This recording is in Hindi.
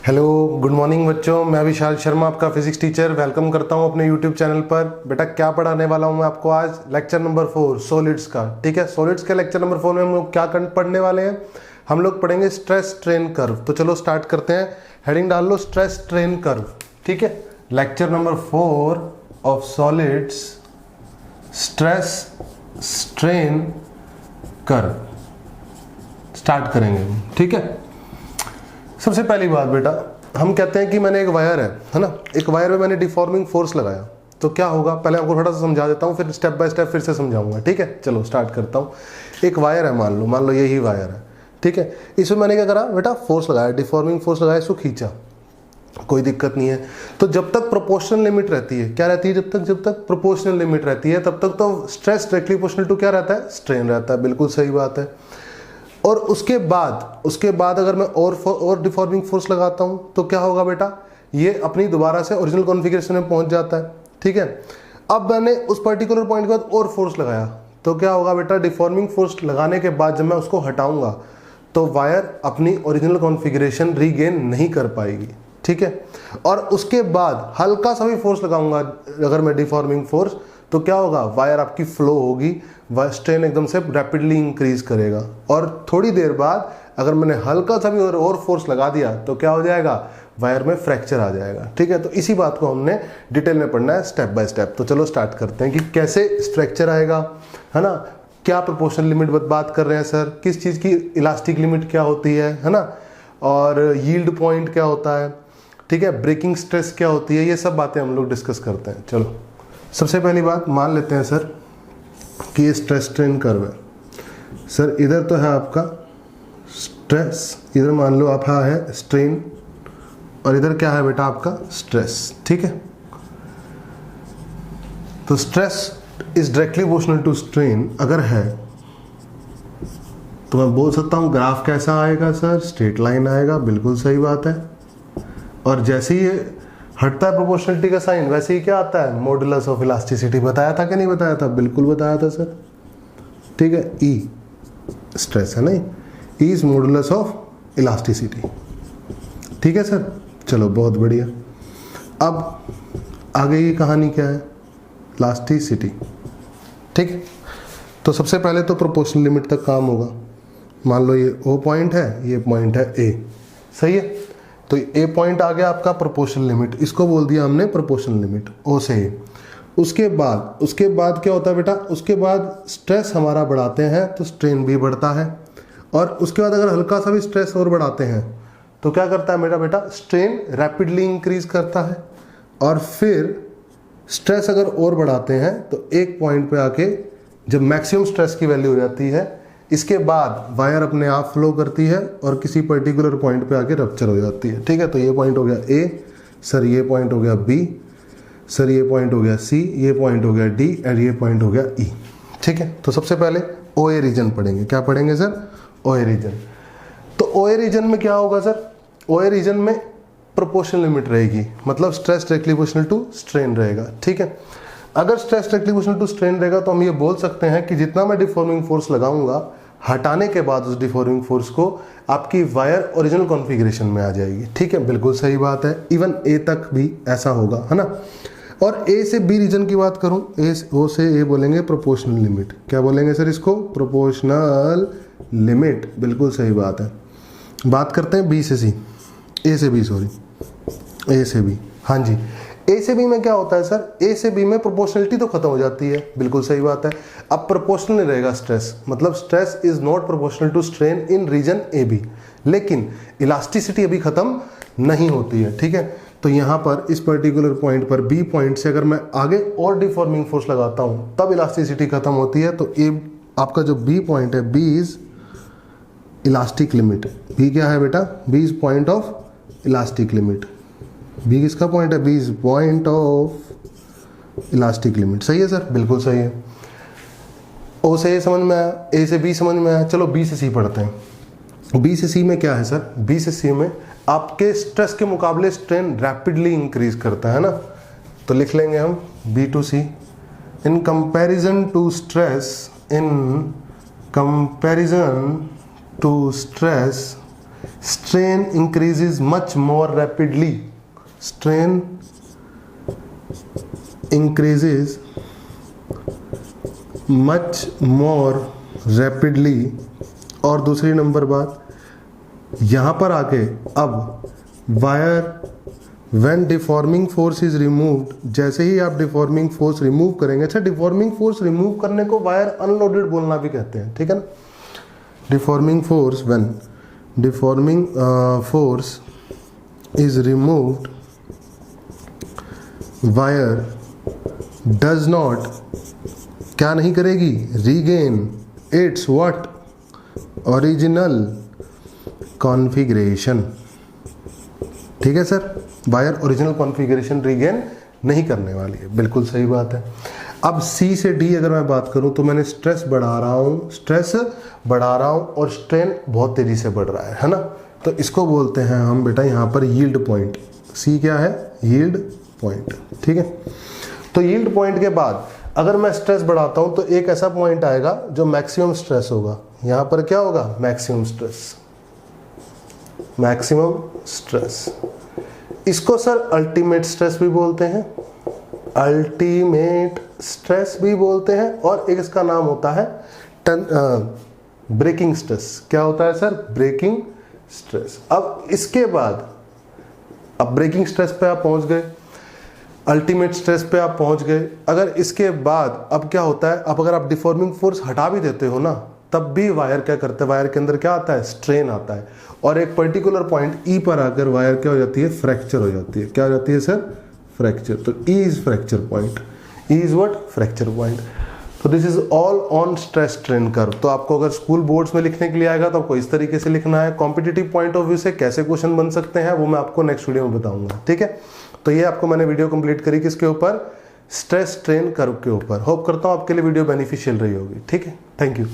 हेलो गुड मॉर्निंग बच्चों, मैं विशाल शर्मा आपका फिजिक्स टीचर वेलकम करता हूं अपने यूट्यूब चैनल पर। बेटा क्या पढ़ाने वाला हूं मैं आपको आज लेक्चर नंबर 4 सॉलिड्स का। ठीक है, सॉलिड्स के लेक्चर नंबर 4 में हम लोग क्या पढ़ने वाले हैं, हम लोग पढ़ेंगे स्ट्रेस स्ट्रेन कर्व। तो चलो स्टार्ट करते हैं, हेडिंग डाल लो स्ट्रेस स्ट्रेन कर्व। ठीक है, lecture number 4 of solids stress strain curve start करेंगे। ठीक है, सबसे पहली बात बेटा, हम कहते हैं कि मैंने एक वायर है ना, एक वायर में मैंने डिफॉर्मिंग फोर्स लगाया तो क्या होगा, पहले आपको थोड़ा सा समझा देता हूँ, फिर स्टेप बाय स्टेप फिर से समझाऊंगा। ठीक है, चलो स्टार्ट करता हूँ। एक वायर है, मान लो यही वायर है। ठीक है, इसमें मैंने क्या करा बेटा, फोर्स लगाया, डिफॉर्मिंग फोर्स लगाया, इसको खींचा, कोई दिक्कत नहीं है। तो जब तक प्रोपोर्शनल लिमिट रहती है, क्या रहती है, जब तक प्रोपोर्शनल लिमिट रहती है तब तक तो स्ट्रेस डायरेक्टली प्रोपोर्शनल टू क्या रहता है, स्ट्रेन रहता है। बिल्कुल सही बात है। और उसके बाद अगर मैं और डिफॉर्मिंग फोर्स लगाता हूं तो क्या होगा बेटा, ये अपनी दोबारा से ओरिजिनल कॉन्फ़िगरेशन में पहुंच जाता है। ठीक है, अब मैंने उस पर्टिकुलर पॉइंट के बाद और फोर्स लगाया तो क्या होगा बेटा, डिफॉर्मिंग फोर्स लगाने के बाद जब मैं उसको हटाऊंगा तो वायर अपनी ओरिजिनल कॉन्फ़िगरेशन रीगेन नहीं कर पाएगी। ठीक है, और उसके बाद हल्का सा भी फोर्स लगाऊंगा अगर मैं डिफॉर्मिंग फोर्स, तो क्या होगा, वायर आपकी फ्लो होगी, स्ट्रेन एकदम से रैपिडली इंक्रीज करेगा। और थोड़ी देर बाद अगर मैंने हल्का सा भी और फोर्स लगा दिया तो क्या हो जाएगा, वायर में फ्रैक्चर आ जाएगा। ठीक है, तो इसी बात को हमने डिटेल में पढ़ना है स्टेप बाय स्टेप। तो चलो स्टार्ट करते हैं कि कैसे फ्रैक्चर आएगा, है ना, क्या प्रोपोर्शनल लिमिट बात कर रहे हैं सर, किस चीज़ की इलास्टिक लिमिट क्या होती है ना, और यील्ड पॉइंट क्या होता है, ठीक है, ब्रेकिंग स्ट्रेस क्या होती है, ये सब बातें हम लोग डिस्कस करते हैं। चलो सबसे पहली बात मान लेते हैं सर कि ये स्ट्रेस स्ट्रेन कर्व है। सर इधर तो है आपका स्ट्रेस, इधर मान लो आप है स्ट्रेन, और इधर क्या है बेटा आपका स्ट्रेस। ठीक है, तो stress is directly proportional to strain अगर है तो मैं बोल सकता हूं ग्राफ कैसा आएगा सर, स्ट्रेट लाइन आएगा। बिल्कुल सही बात है। और जैसे ही ये हटता है प्रोपोर्शनलिटी का साइन, वैसे ही क्या आता है, मॉडुलस ऑफ इलास्टिसिटी। बताया था कि नहीं बताया था, बिल्कुल बताया था सर। ठीक है, ई स्ट्रेस है ना, E is modulus of elasticity. ठीक है सर, चलो बहुत बढ़िया। अब आगे की कहानी क्या है, इलास्टिसिटी। ठीक है, तो सबसे पहले तो प्रोपोर्शनल लिमिट तक काम होगा। मान लो ये ओ पॉइंट है, ये पॉइंट है ए, सही है। तो ए पॉइंट आ गया आपका प्रोपोर्शनल लिमिट, इसको बोल दिया हमने प्रोपोर्शनल लिमिट, ओ से ए। उसके बाद क्या होता है बेटा, उसके बाद स्ट्रेस हमारा बढ़ाते हैं तो स्ट्रेन भी बढ़ता है। और उसके बाद अगर हल्का सा भी स्ट्रेस और बढ़ाते हैं तो क्या करता है मेरा बेटा, स्ट्रेन रैपिडली इंक्रीज करता है। और फिर स्ट्रेस अगर और बढ़ाते हैं तो एक पॉइंट पे आके जब मैक्सिमम स्ट्रेस की वैल्यू हो जाती है, इसके बाद वायर अपने आप फ्लो करती है और किसी पर्टिकुलर पॉइंट पे आके रप्चर हो जाती है। ठीक है, तो ये पॉइंट हो गया ए सर, ये पॉइंट हो गया बी सर, ये पॉइंट हो गया सी, ये पॉइंट हो गया डी, और ये पॉइंट हो गया ई। ठीक है, तो सबसे पहले ओ ए रीजन पढ़ेंगे। क्या पढ़ेंगे सर, ओ ए रीजन। तो ओ ए रीजन में क्या होगा सर, ओ ए रीजन में प्रोपोर्शनल लिमिट रहेगी, मतलब stress directly proportional to strain रहेगा। ठीक है, अगर stress directly proportional to strain रहेगा तो हम ये बोल सकते हैं कि जितना मैं डिफॉर्मिंग फोर्स लगाऊंगा, हटाने के बाद उस डिफॉर्मिंग फोर्स को आपकी वायर ओरिजिनल कॉन्फ़िगरेशन में आ जाएगी। ठीक है, बिल्कुल सही बात है। इवन ए तक भी ऐसा होगा, है ना। और ए से बी रीजन की बात करूं, ओ से ए बोलेंगे प्रोपोर्शनल लिमिट। क्या बोलेंगे सर इसको, प्रोपोर्शनल लिमिट। बिल्कुल सही बात है। बात करते हैं बी से सी, ए से बी, सॉरी ए से बी। हाँ जी, ए से बी में क्या होता है सर, ए से बी में प्रोपोर्शनलिटी तो खत्म हो जाती है। बिल्कुल सही बात है। अब प्रोपोर्शनल नहीं रहेगा स्ट्रेस, मतलब stress is not proportional to strain in region A B, लेकिन इलास्टिसिटी अभी खत्म नहीं होती है। ठीक है, तो यहां पर इस पर्टिकुलर पॉइंट पर बी पॉइंट से अगर मैं आगे और डिफॉर्मिंग फोर्स लगाता हूं तब इलास्टिसिटी खत्म होती है। तो ए आपका जो बी पॉइंट है, B is elastic limit. B क्या है बेटा, B is point of elastic limit. B किसका पॉइंट है, B is point of elastic limit. सही है सर, बिल्कुल सही है। ओ से ए समझ में आया, ए से बी समझ में आया। चलो बी से सी पढ़ते हैं। बी से सी में क्या है सर, बी से सी में आपके स्ट्रेस के मुकाबले स्ट्रेन रैपिडली इंक्रीज करता है ना, तो लिख लेंगे हम B to C, in comparison to stress, in comparison to stress strain increases much more rapidly, strain increases much more rapidly। और दूसरी नंबर बात यहां पर आके अब wire when deforming force is removed, जैसे ही आप डिफॉर्मिंग फोर्स रिमूव करेंगे, अच्छा डिफॉर्मिंग फोर्स रिमूव करने को वायर अनलोडेड बोलना भी कहते हैं, ठीक है ना। Deforming force when deforming force is removed wire does not, क्या नहीं करेगी, regain it's what, original configuration. ठीक है sir, wire original configuration regain नहीं करने वाली है, बिल्कुल सही बात है। अब सी से डी अगर मैं बात करूं तो मैंने स्ट्रेस बढ़ा रहा हूं और स्ट्रेन बहुत तेजी से बढ़ रहा है ना। तो इसको बोलते हैं हम बेटा यहां पर यील्ड पॉइंट। सी क्या है, यील्ड पॉइंट, ठीक है। तो यील्ड पॉइंट के बाद अगर मैं स्ट्रेस बढ़ाता हूं तो एक ऐसा पॉइंट आएगा जो मैक्सिमम स्ट्रेस होगा। यहां पर क्या होगा, मैक्सिमम स्ट्रेस, मैक्सिमम स्ट्रेस। इसको सर अल्टीमेट स्ट्रेस भी बोलते हैं, अल्टीमेट स्ट्रेस भी बोलते हैं, और एक इसका नाम होता है ब्रेकिंग स्ट्रेस। क्या होता है सर, ब्रेकिंग स्ट्रेस। अब इसके बाद, अब ब्रेकिंग स्ट्रेस पे आप पहुंच गए, अल्टीमेट स्ट्रेस पे आप पहुंच गए। अगर इसके बाद अब क्या होता है, अब अगर आप डिफॉर्मिंग फोर्स हटा भी देते हो ना, तब भी वायर क्या करते हैं, वायर के अंदर क्या आता है, स्ट्रेन आता है, और एक पर्टिकुलर पॉइंट ई पर आकर वायर क्या हो जाती है, फ्रैक्चर हो जाती है। क्या हो जाती है सर, फ्रैक्चर। तो E is fracture point, E is what, fracture point. तो this is all on stress strain curve. तो आपको अगर स्कूल बोर्ड्स में लिखने के लिए आएगा तो आपको इस तरीके से लिखना है। कॉम्पिटिटिव पॉइंट ऑफ व्यू से कैसे क्वेश्चन बन सकते हैं वो मैं आपको नेक्स्ट वीडियो में बताऊंगा, ठीक है। तो ये आपको मैंने वीडियो कंप्लीट करी किसके ऊपर, स्ट्रेस स्ट्रेन कर्व के ऊपर। होप करता हूं आपके लिए वीडियो बेनिफिशियल रही होगी, ठीक है। Thank you.